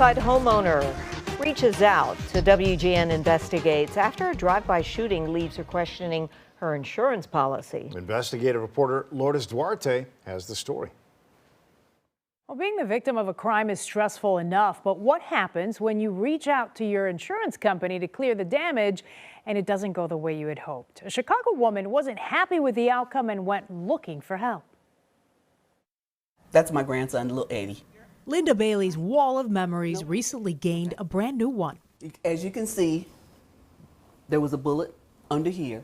Southside homeowner reaches out to WGN Investigates after a drive-by shooting leaves her questioning her insurance policy. Investigative reporter Lourdes Duarte has the story. Well, being the victim of a crime is stressful enough, but what happens when you reach out to your insurance company to clear the damage and it doesn't go the way you had hoped? A Chicago woman wasn't happy with the outcome and went looking for help. That's my grandson, little Eddie. Linda Bailey's wall of memories recently gained a brand new one. As you can see, there was a bullet under here.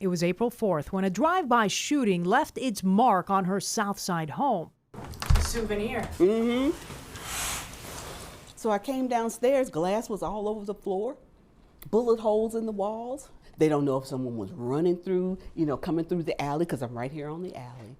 It was April 4th when a drive-by shooting left its mark on her Southside home. Souvenir. Mm-hmm. So I came downstairs, glass was all over the floor, bullet holes in the walls. They don't know if someone was running through, coming through the alley, because I'm right here on the alley.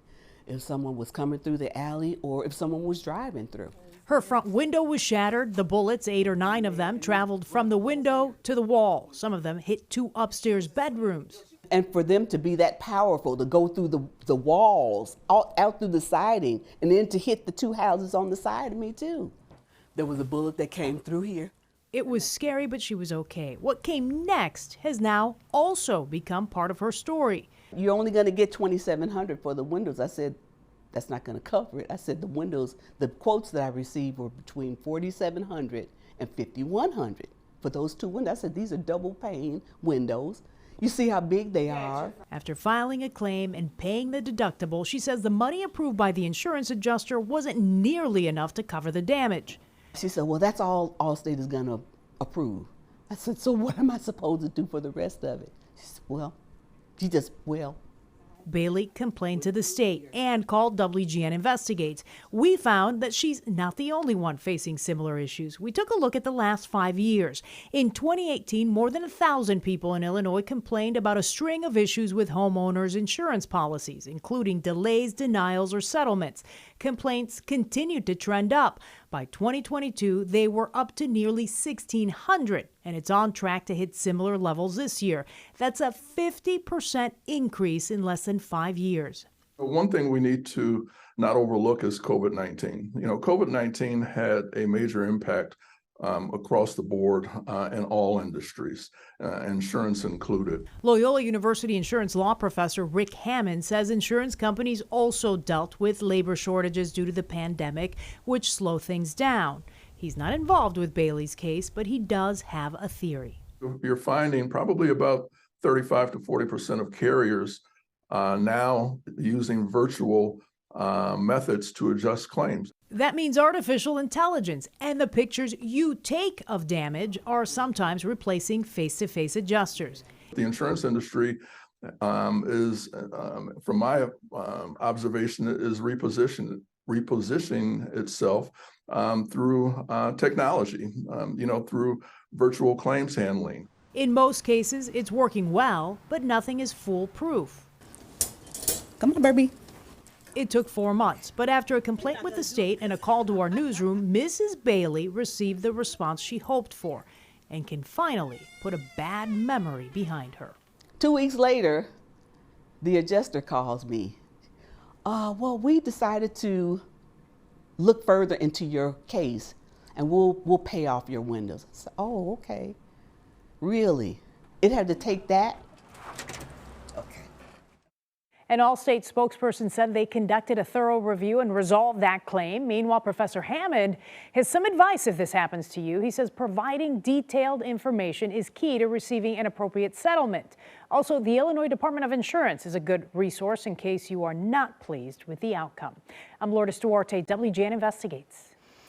If someone was coming through the alley or if someone was driving through. Her front window was shattered. The bullets, 8 or 9 of them, traveled from the window to the wall. Some of them hit 2 upstairs bedrooms. And for them to be that powerful, to go through the walls, out through the siding, and then to hit the 2 houses on the side of me too. There was a bullet that came through here. It was scary, but she was okay. What came next has now also become part of her story. You're only going to get $2,700 for the windows. I said, that's not going to cover it. I said the windows, the quotes that I received were between $4,700 and $5,100 for those 2 windows. I said, these are double pane windows. You see how big they are. After filing a claim and paying the deductible, she says the money approved by the insurance adjuster wasn't nearly enough to cover the damage. She said, well, that's all Allstate is going to approve. I said, so what am I supposed to do for the rest of it? She said, well. Bailey complained to the state and called WGN Investigates. We found that she's not the only one facing similar issues. We took a look at the last 5 years. In 2018, more than 1,000 people in Illinois complained about a string of issues with homeowners' insurance policies, including delays, denials, or settlements. Complaints continued to trend up. By 2022, they were up to nearly 1,600, and it's on track to hit similar levels this year. That's a 50% increase in less than 5 years. One thing we need to not overlook is COVID-19. COVID-19 had a major impact across the board in all industries, insurance included. Loyola University insurance law professor Rick Hammond says insurance companies also dealt with labor shortages due to the pandemic, which slow things down. He's not involved with Bailey's case, but he does have a theory. You're finding probably about 35 to 40% of carriers now using virtual methods to adjust claims. That means artificial intelligence, and the pictures you take of damage are sometimes replacing face-to-face adjusters. The insurance industry is, from my observation, is repositioning itself through technology, through virtual claims handling. In most cases, it's working well, but nothing is foolproof. Come on, baby. It took 4 months, but after a complaint with the state and a call to our newsroom, Mrs. Bailey received the response she hoped for and can finally put a bad memory behind her. 2 weeks later, the adjuster calls me. Well, we decided to look further into your case and we'll pay off your windows. I said, oh, okay. Really? It had to take that? An Allstate spokesperson said they conducted a thorough review and resolved that claim. Meanwhile, Professor Hammond has some advice if this happens to you. He says providing detailed information is key to receiving an appropriate settlement. Also, the Illinois Department of Insurance is a good resource in case you are not pleased with the outcome. I'm Lourdes Duarte, WGN Investigates.